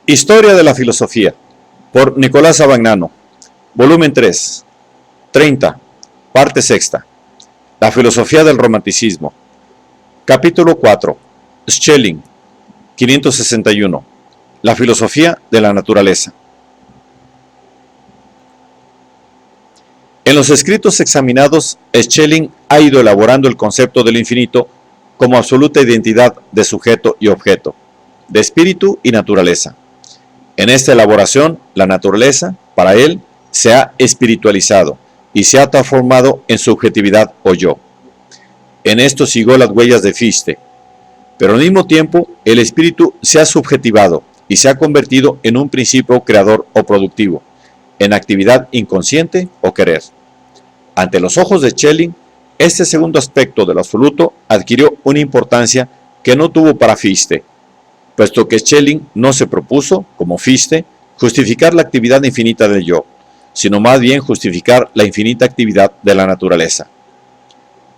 Historia de la filosofía, por Nicolás Abagnano, volumen 3, 30, parte sexta. La filosofía del romanticismo. Capítulo 4. Schelling, 561. La filosofía de la naturaleza. En los escritos examinados, Schelling ha ido elaborando el concepto del infinito como absoluta identidad de sujeto y objeto, de espíritu y naturaleza. En esta elaboración, la naturaleza, para él, se ha espiritualizado y se ha transformado en subjetividad o yo. En esto siguió las huellas de Fichte, pero al mismo tiempo el espíritu se ha subjetivado y se ha convertido en un principio creador o productivo, en actividad inconsciente o querer. Ante los ojos de Schelling, este segundo aspecto del absoluto adquirió una importancia que no tuvo para Fichte, puesto que Schelling no se propuso, como Fichte, justificar la actividad infinita del yo, sino más bien justificar la infinita actividad de la naturaleza.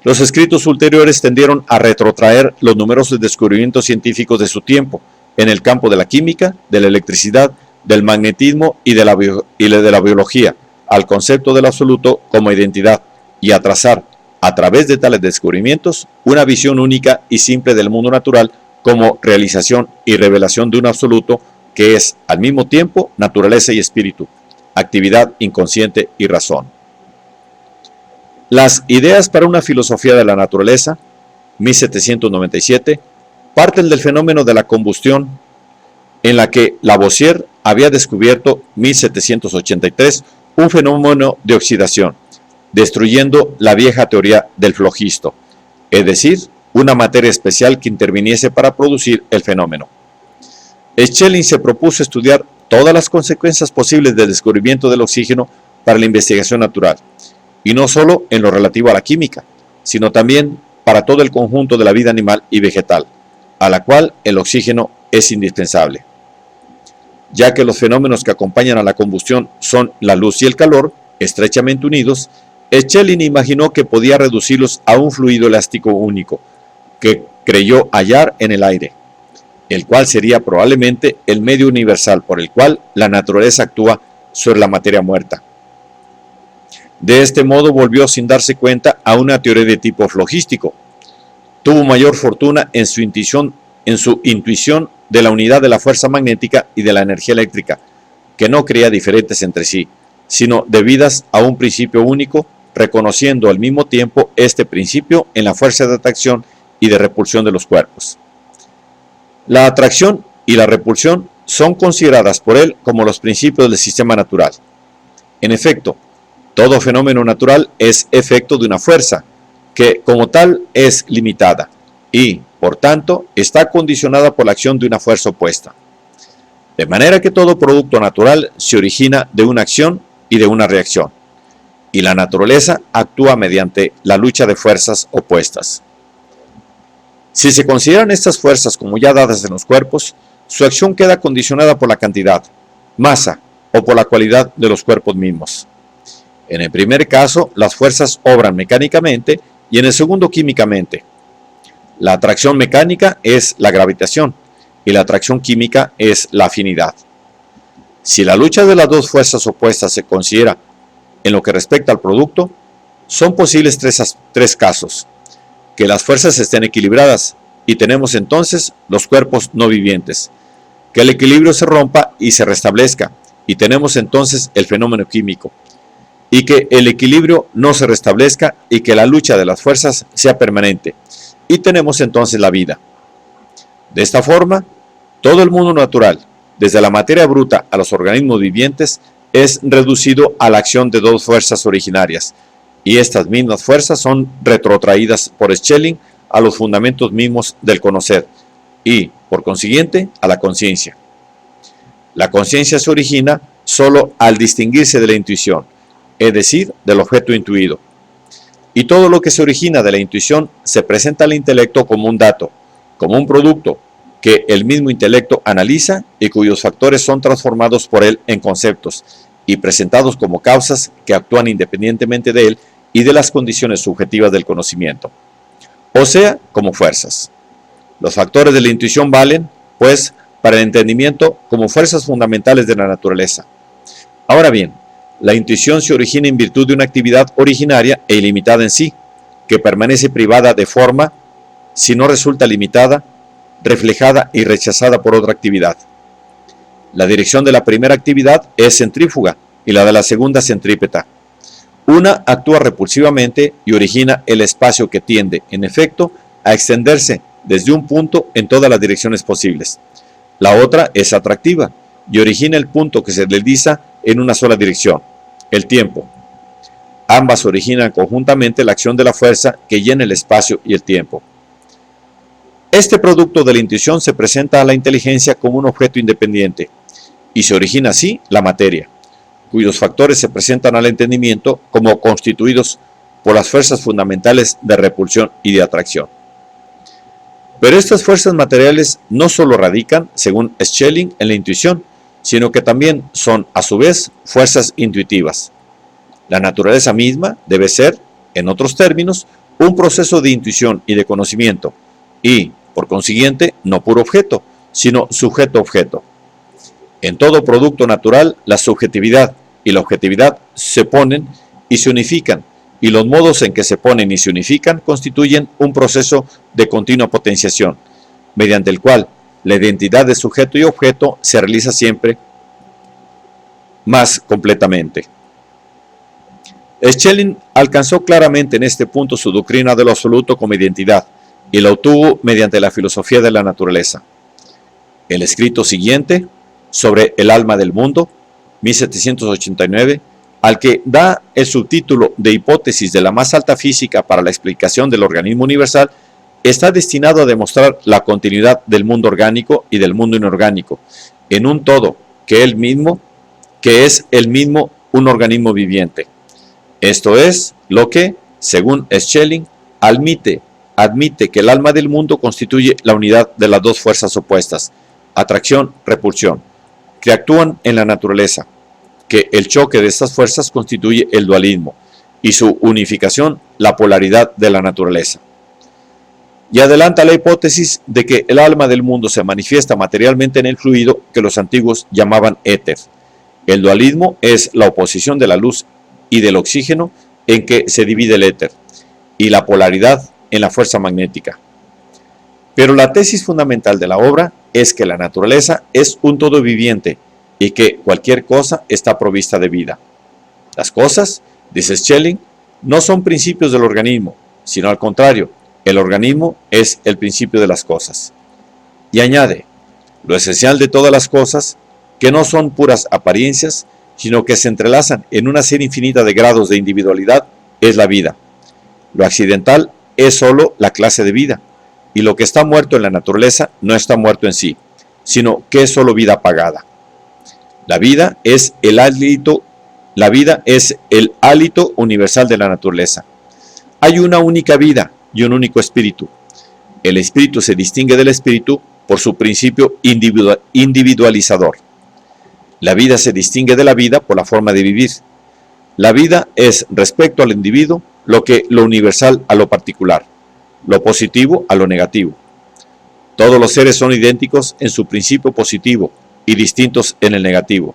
Los escritos ulteriores tendieron a retrotraer los numerosos descubrimientos científicos de su tiempo en el campo de la química, de la electricidad, del magnetismo y de la biología, al concepto del absoluto como identidad, y a trazar, a través de tales descubrimientos, una visión única y simple del mundo natural como realización y revelación de un absoluto que es, al mismo tiempo, naturaleza y espíritu, actividad inconsciente y razón. Las ideas para una filosofía de la naturaleza, 1797, parten del fenómeno de la combustión, en la que Lavoisier había descubierto, 1783, un fenómeno de oxidación, destruyendo la vieja teoría del flogisto, es decir, una materia especial que interviniese para producir el fenómeno. Schelling se propuso estudiar todas las consecuencias posibles del descubrimiento del oxígeno para la investigación natural, y no solo en lo relativo a la química, sino también para todo el conjunto de la vida animal y vegetal, a la cual el oxígeno es indispensable. Ya que los fenómenos que acompañan a la combustión son la luz y el calor, estrechamente unidos, Schelling imaginó que podía reducirlos a un fluido elástico único, que creyó hallar en el aire, el cual sería probablemente el medio universal por el cual la naturaleza actúa sobre la materia muerta. De este modo volvió sin darse cuenta a una teoría de tipo flogístico. Tuvo mayor fortuna en su intuición de la unidad de la fuerza magnética y de la energía eléctrica, que no creía diferentes entre sí, sino debidas a un principio único, reconociendo al mismo tiempo este principio en la fuerza de atracción y de repulsión de los cuerpos. La atracción y la repulsión son consideradas por él como los principios del sistema natural. En efecto, todo fenómeno natural es efecto de una fuerza, que como tal es limitada, y, por tanto, está condicionada por la acción de una fuerza opuesta. De manera que todo producto natural se origina de una acción y de una reacción, y la naturaleza actúa mediante la lucha de fuerzas opuestas. Si se consideran estas fuerzas como ya dadas en los cuerpos, su acción queda condicionada por la cantidad, masa o por la cualidad de los cuerpos mismos. En el primer caso, las fuerzas obran mecánicamente y en el segundo químicamente. La atracción mecánica es la gravitación y la atracción química es la afinidad. Si la lucha de las dos fuerzas opuestas se considera en lo que respecta al producto, son posibles tres casos: que las fuerzas estén equilibradas y tenemos entonces los cuerpos no vivientes, que el equilibrio se rompa y se restablezca y tenemos entonces el fenómeno químico, y que el equilibrio no se restablezca y que la lucha de las fuerzas sea permanente y tenemos entonces la vida. De esta forma, todo el mundo natural, desde la materia bruta a los organismos vivientes, es reducido a la acción de dos fuerzas originarias, y estas mismas fuerzas son retrotraídas por Schelling a los fundamentos mismos del conocer y, por consiguiente, a la conciencia. La conciencia se origina solo al distinguirse de la intuición, es decir, del objeto intuido. Y todo lo que se origina de la intuición se presenta al intelecto como un dato, como un producto, que el mismo intelecto analiza y cuyos factores son transformados por él en conceptos y presentados como causas que actúan independientemente de él y de las condiciones subjetivas del conocimiento, o sea, como fuerzas. Los factores de la intuición valen, pues, para el entendimiento como fuerzas fundamentales de la naturaleza. Ahora bien, la intuición se origina en virtud de una actividad originaria e ilimitada en sí, que permanece privada de forma si no resulta limitada, reflejada y rechazada por otra actividad. La dirección de la primera actividad es centrífuga y la de la segunda centrípeta. Una actúa repulsivamente y origina el espacio que tiende, en efecto, a extenderse desde un punto en todas las direcciones posibles. La otra es atractiva y origina el punto que se desliza en una sola dirección, el tiempo. Ambas originan conjuntamente la acción de la fuerza que llena el espacio y el tiempo. Este producto de la intuición se presenta a la inteligencia como un objeto independiente y se origina así la materia, cuyos factores se presentan al entendimiento como constituidos por las fuerzas fundamentales de repulsión y de atracción. Pero estas fuerzas materiales no solo radican, según Schelling, en la intuición, sino que también son, a su vez, fuerzas intuitivas. La naturaleza misma debe ser, en otros términos, un proceso de intuición y de conocimiento, y, por consiguiente, no puro objeto, sino sujeto-objeto. En todo producto natural, la subjetividad y la objetividad se ponen y se unifican, y los modos en que se ponen y se unifican constituyen un proceso de continua potenciación, mediante el cual la identidad de sujeto y objeto se realiza siempre más completamente. Schelling alcanzó claramente en este punto su doctrina de lo absoluto como identidad, y la obtuvo mediante la filosofía de la naturaleza. El escrito siguiente, sobre el alma del mundo, 1789, al que da el subtítulo de hipótesis de la más alta física para la explicación del organismo universal, está destinado a demostrar la continuidad del mundo orgánico y del mundo inorgánico, en un todo que es el mismo un organismo viviente. Esto es lo que, según Schelling, admite que el alma del mundo constituye la unidad de las dos fuerzas opuestas, atracción-repulsión, que actúan en la naturaleza, que el choque de estas fuerzas constituye el dualismo, y su unificación la polaridad de la naturaleza. Y adelanta la hipótesis de que el alma del mundo se manifiesta materialmente en el fluido que los antiguos llamaban éter. El dualismo es la oposición de la luz y del oxígeno en que se divide el éter, y la polaridad en la fuerza magnética. Pero la tesis fundamental de la obra es que la naturaleza es un todo viviente y que cualquier cosa está provista de vida. Las cosas, dice Schelling, no son principios del organismo, sino al contrario, el organismo es el principio de las cosas. Y añade, lo esencial de todas las cosas, que no son puras apariencias, sino que se entrelazan en una serie infinita de grados de individualidad, es la vida. Lo accidental es solo la clase de vida, y lo que está muerto en la naturaleza no está muerto en sí, sino que es solo vida apagada. La vida es el hálito universal de la naturaleza. Hay una única vida y un único espíritu. El espíritu se distingue del espíritu por su principio individualizador. La vida se distingue de la vida por la forma de vivir. La vida es, respecto al individuo, lo universal a lo particular, lo positivo a lo negativo. Todos los seres son idénticos en su principio positivo y distintos en el negativo.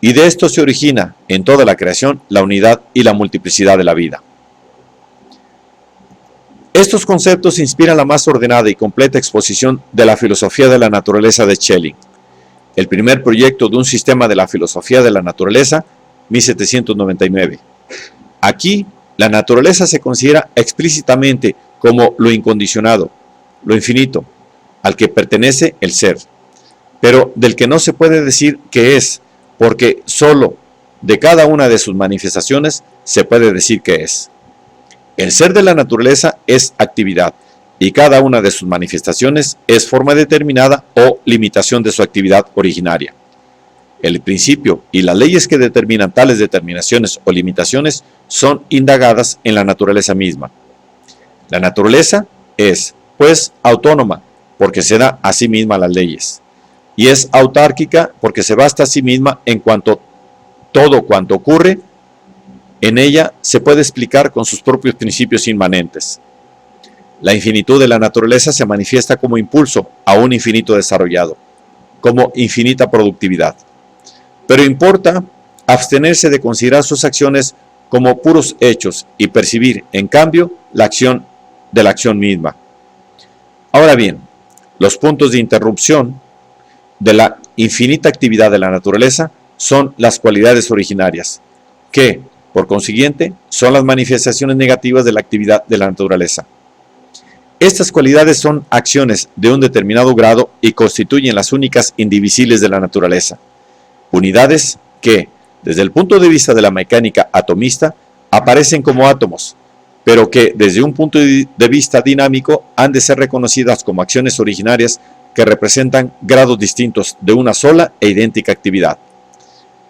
Y de esto se origina en toda la creación la unidad y la multiplicidad de la vida. Estos conceptos inspiran la más ordenada y completa exposición de la filosofía de la naturaleza de Schelling, el primer proyecto de un sistema de la filosofía de la naturaleza, 1799. Aquí, la naturaleza se considera explícitamente como lo incondicionado, lo infinito, al que pertenece el ser, pero del que no se puede decir que es, porque solo de cada una de sus manifestaciones se puede decir que es. El ser de la naturaleza es actividad, y cada una de sus manifestaciones es forma determinada o limitación de su actividad originaria. El principio y las leyes que determinan tales determinaciones o limitaciones son indagadas en la naturaleza misma. La naturaleza es, pues, autónoma, porque se da a sí misma las leyes, y es autárquica porque se basta a sí misma en cuanto todo cuanto ocurre en ella se puede explicar con sus propios principios inmanentes. La infinitud de la naturaleza se manifiesta como impulso a un infinito desarrollado, como infinita productividad. Pero importa abstenerse de considerar sus acciones como puros hechos y percibir, en cambio, la acción de la acción misma. Ahora bien, los puntos de interrupción de la infinita actividad de la naturaleza son las cualidades originarias, que, por consiguiente, son las manifestaciones negativas de la actividad de la naturaleza. Estas cualidades son acciones de un determinado grado y constituyen las únicas indivisibles de la naturaleza. Unidades que, desde el punto de vista de la mecánica atomista, aparecen como átomos, pero que desde un punto de vista dinámico han de ser reconocidas como acciones originarias que representan grados distintos de una sola e idéntica actividad.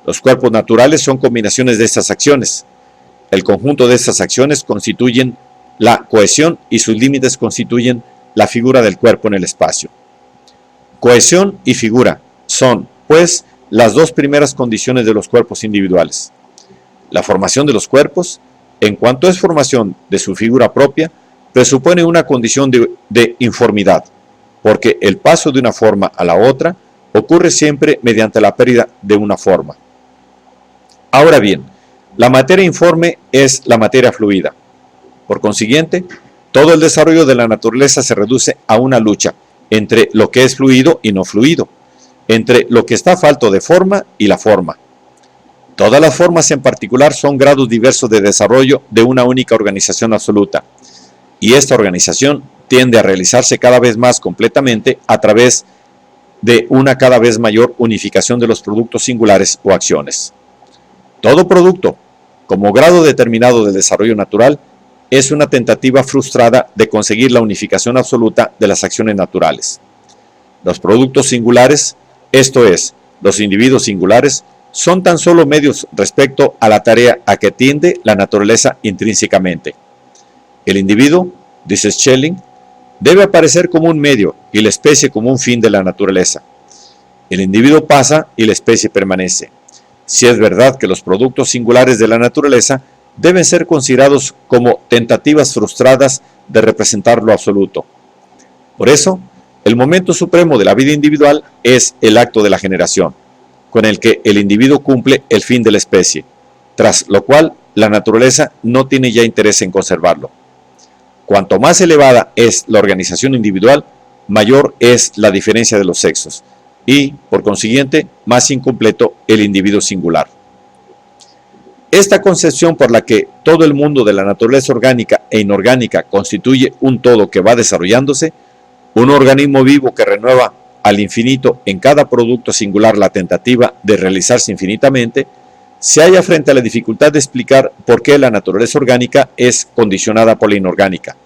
Los cuerpos naturales son combinaciones de estas acciones. El conjunto de estas acciones constituyen la cohesión y sus límites constituyen la figura del cuerpo en el espacio. Cohesión y figura son, pues, las dos primeras condiciones de los cuerpos individuales. La formación de los cuerpos, en cuanto es formación de su figura propia, presupone una condición de informidad, porque el paso de una forma a la otra ocurre siempre mediante la pérdida de una forma. Ahora bien, la materia informe es la materia fluida. Por consiguiente, todo el desarrollo de la naturaleza se reduce a una lucha entre lo que es fluido y no fluido, entre lo que está falto de forma y la forma. Todas las formas en particular son grados diversos de desarrollo de una única organización absoluta, y esta organización tiende a realizarse cada vez más completamente a través de una cada vez mayor unificación de los productos singulares o acciones. Todo producto, como grado determinado del desarrollo natural, es una tentativa frustrada de conseguir la unificación absoluta de las acciones naturales. Los productos singulares, esto es, los individuos singulares, son tan solo medios respecto a la tarea a que tiende la naturaleza intrínsecamente. El individuo, dice Schelling, debe aparecer como un medio y la especie como un fin de la naturaleza. El individuo pasa y la especie permanece. Si es verdad que los productos singulares de la naturaleza deben ser considerados como tentativas frustradas de representar lo absoluto. Por eso, el momento supremo de la vida individual es el acto de la generación, con el que el individuo cumple el fin de la especie, tras lo cual la naturaleza no tiene ya interés en conservarlo. Cuanto más elevada es la organización individual, mayor es la diferencia de los sexos y, por consiguiente, más incompleto el individuo singular. Esta concepción por la que todo el mundo de la naturaleza orgánica e inorgánica constituye un todo que va desarrollándose, un organismo vivo que renueva al infinito en cada producto singular la tentativa de realizarse infinitamente, se halla frente a la dificultad de explicar por qué la naturaleza orgánica es condicionada por la inorgánica.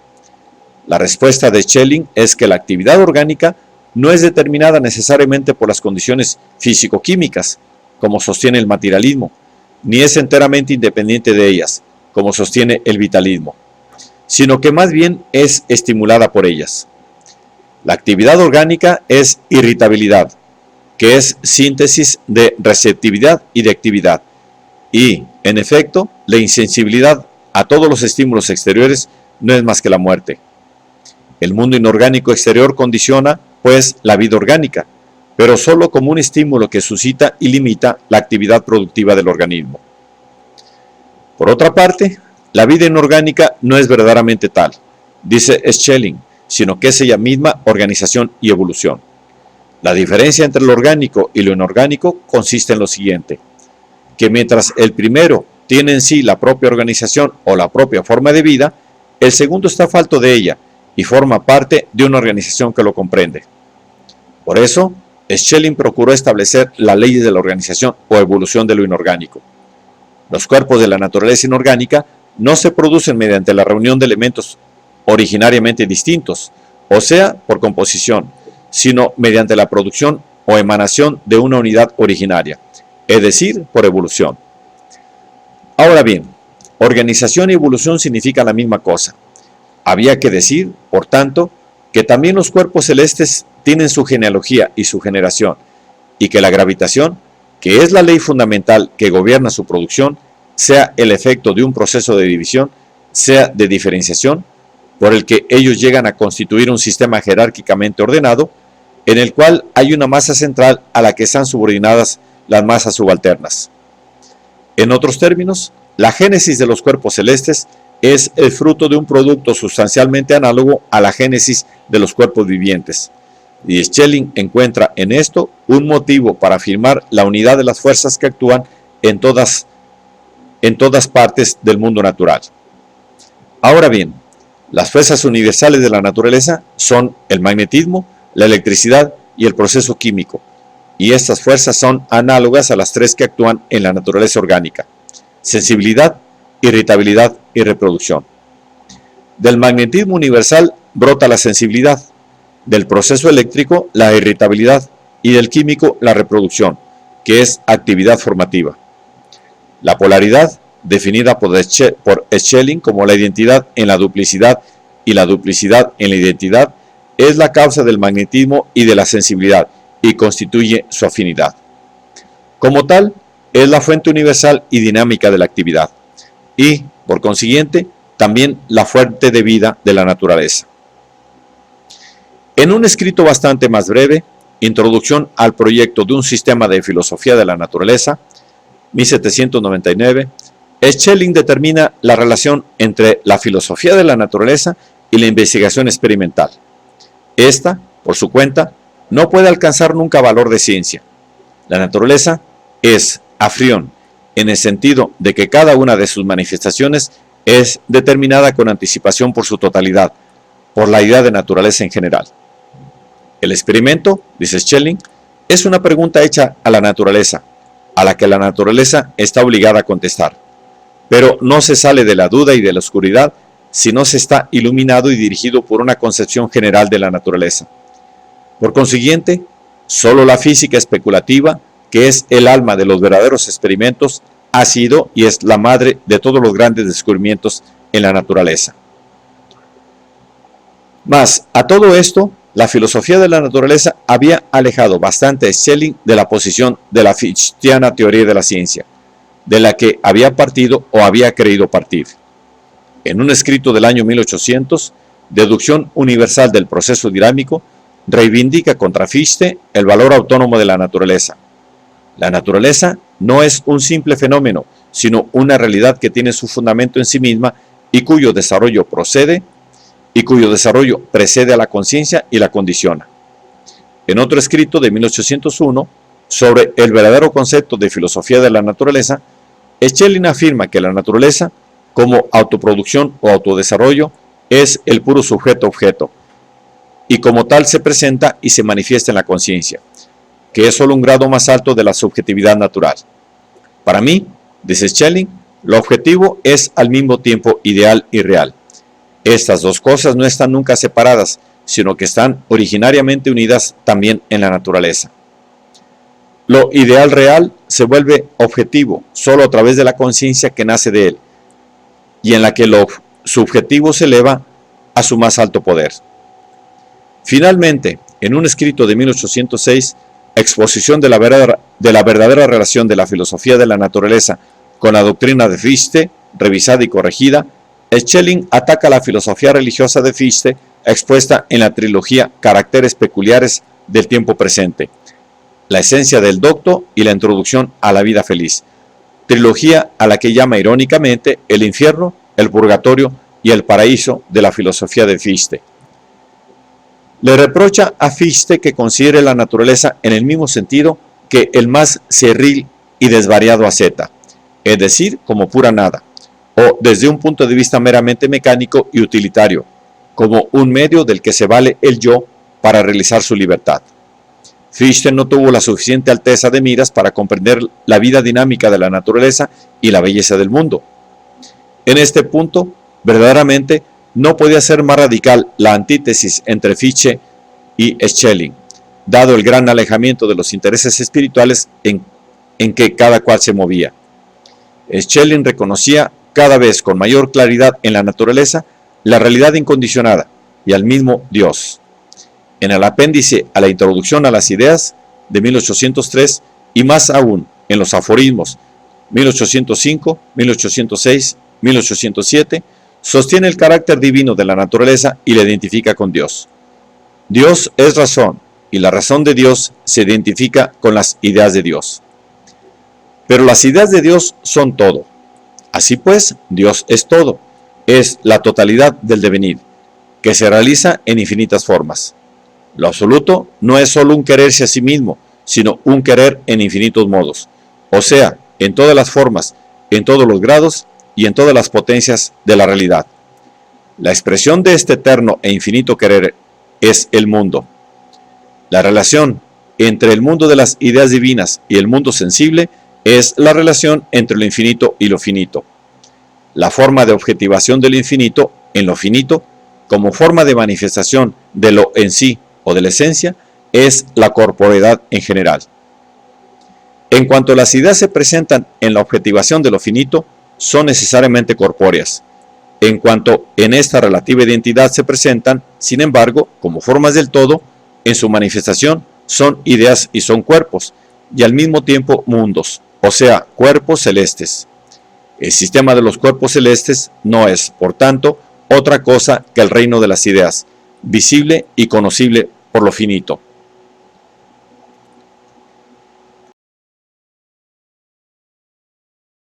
La respuesta de Schelling es que la actividad orgánica no es determinada necesariamente por las condiciones físico-químicas, como sostiene el materialismo, ni es enteramente independiente de ellas, como sostiene el vitalismo, sino que más bien es estimulada por ellas. La actividad orgánica es irritabilidad, que es síntesis de receptividad y de actividad, y, en efecto, la insensibilidad a todos los estímulos exteriores no es más que la muerte. El mundo inorgánico exterior condiciona, pues, la vida orgánica, pero solo como un estímulo que suscita y limita la actividad productiva del organismo. Por otra parte, la vida inorgánica no es verdaderamente tal, dice Schelling, sino que es ella misma organización y evolución. La diferencia entre lo orgánico y lo inorgánico consiste en lo siguiente, que mientras el primero tiene en sí la propia organización o la propia forma de vida, el segundo está falto de ella y forma parte de una organización que lo comprende. Por eso, Schelling procuró establecer las leyes de la organización o evolución de lo inorgánico. Los cuerpos de la naturaleza inorgánica no se producen mediante la reunión de elementos originariamente distintos, o sea, por composición, sino mediante la producción o emanación de una unidad originaria, es decir, por evolución. Ahora bien, organización y evolución significan la misma cosa. Había que decir, por tanto, que también los cuerpos celestes tienen su genealogía y su generación, y que la gravitación, que es la ley fundamental que gobierna su producción, sea el efecto de un proceso de división, sea de diferenciación, por el que ellos llegan a constituir un sistema jerárquicamente ordenado, en el cual hay una masa central a la que están subordinadas las masas subalternas. En otros términos, la génesis de los cuerpos celestes es el fruto de un producto sustancialmente análogo a la génesis de los cuerpos vivientes. Y Schelling encuentra en esto un motivo para afirmar la unidad de las fuerzas que actúan en todas partes del mundo natural. Ahora bien, las fuerzas universales de la naturaleza son el magnetismo, la electricidad y el proceso químico, y estas fuerzas son análogas a las tres que actúan en la naturaleza orgánica: sensibilidad, irritabilidad y reproducción. Del magnetismo universal brota la sensibilidad, del proceso eléctrico la irritabilidad y del químico la reproducción, que es actividad formativa. La polaridad, definida por Schelling como la identidad en la duplicidad y la duplicidad en la identidad, es la causa del magnetismo y de la sensibilidad y constituye su afinidad. Como tal, es la fuente universal y dinámica de la actividad y, por consiguiente, también la fuente de vida de la naturaleza. En un escrito bastante más breve, Introducción al proyecto de un sistema de filosofía de la naturaleza, 1799, Schelling determina la relación entre la filosofía de la naturaleza y la investigación experimental. Esta, por su cuenta, no puede alcanzar nunca valor de ciencia. La naturaleza es afrión, en el sentido de que cada una de sus manifestaciones es determinada con anticipación por su totalidad, por la idea de naturaleza en general. El experimento, dice Schelling, es una pregunta hecha a la naturaleza, a la que la naturaleza está obligada a contestar. Pero no se sale de la duda y de la oscuridad si no se está iluminado y dirigido por una concepción general de la naturaleza. Por consiguiente, solo la física especulativa, que es el alma de los verdaderos experimentos, ha sido y es la madre de todos los grandes descubrimientos en la naturaleza. Mas, a todo esto, la filosofía de la naturaleza había alejado bastante a Schelling de la posición de la fichtiana teoría de la ciencia, de la que había partido o había creído partir. En un escrito del año 1800, Deducción universal del proceso dinámico, reivindica contra Fichte el valor autónomo de la naturaleza. La naturaleza no es un simple fenómeno, sino una realidad que tiene su fundamento en sí misma y cuyo desarrollo precede a la conciencia y la condiciona. En otro escrito de 1801, sobre el verdadero concepto de filosofía de la naturaleza, Schelling afirma que la naturaleza, como autoproducción o autodesarrollo, es el puro sujeto-objeto, y como tal se presenta y se manifiesta en la conciencia, que es solo un grado más alto de la subjetividad natural. Para mí, dice Schelling, lo objetivo es al mismo tiempo ideal y real. Estas dos cosas no están nunca separadas, sino que están originariamente unidas también en la naturaleza. Lo ideal real se vuelve objetivo solo a través de la conciencia que nace de él, y en la que lo subjetivo se eleva a su más alto poder. Finalmente, en un escrito de 1806, Exposición de la verdadera relación de la filosofía de la naturaleza con la doctrina de Fichte, revisada y corregida, Schelling ataca la filosofía religiosa de Fichte expuesta en la trilogía Caracteres peculiares del tiempo presente, la esencia del docto y la introducción a la vida feliz, trilogía a la que llama irónicamente el infierno, el purgatorio y el paraíso de la filosofía de Fichte. Le reprocha a Fichte que considere la naturaleza en el mismo sentido que el más cerril y desvariado asceta, es decir, como pura nada, o desde un punto de vista meramente mecánico y utilitario, como un medio del que se vale el yo para realizar su libertad. Fichte no tuvo la suficiente alteza de miras para comprender la vida dinámica de la naturaleza y la belleza del mundo. En este punto, verdaderamente, no podía ser más radical la antítesis entre Fichte y Schelling, dado el gran alejamiento de los intereses espirituales en que cada cual se movía. Schelling reconocía cada vez con mayor claridad en la naturaleza la realidad incondicionada y al mismo Dios. En el apéndice a la Introducción a las Ideas de 1803 y más aún en los aforismos 1805, 1806, 1807, sostiene el carácter divino de la naturaleza y la identifica con Dios. Dios es razón, y la razón de Dios se identifica con las ideas de Dios. Pero las ideas de Dios son todo. Así pues, Dios es todo, es la totalidad del devenir, que se realiza en infinitas formas. Lo absoluto no es solo un quererse a sí mismo, sino un querer en infinitos modos, o sea, en todas las formas, en todos los grados y en todas las potencias de la realidad. La expresión de este eterno e infinito querer es el mundo. La relación entre el mundo de las ideas divinas y el mundo sensible es la relación entre lo infinito y lo finito. La forma de objetivación del infinito en lo finito, como forma de manifestación de lo en sí o de la esencia, es la corporeidad en general. En cuanto las ideas se presentan en la objetivación de lo finito, son necesariamente corpóreas. En cuanto en esta relativa identidad se presentan, sin embargo, como formas del todo, en su manifestación son ideas y son cuerpos, y al mismo tiempo mundos, o sea, cuerpos celestes. El sistema de los cuerpos celestes no es, por tanto, otra cosa que el reino de las ideas, visible y conocible por lo finito.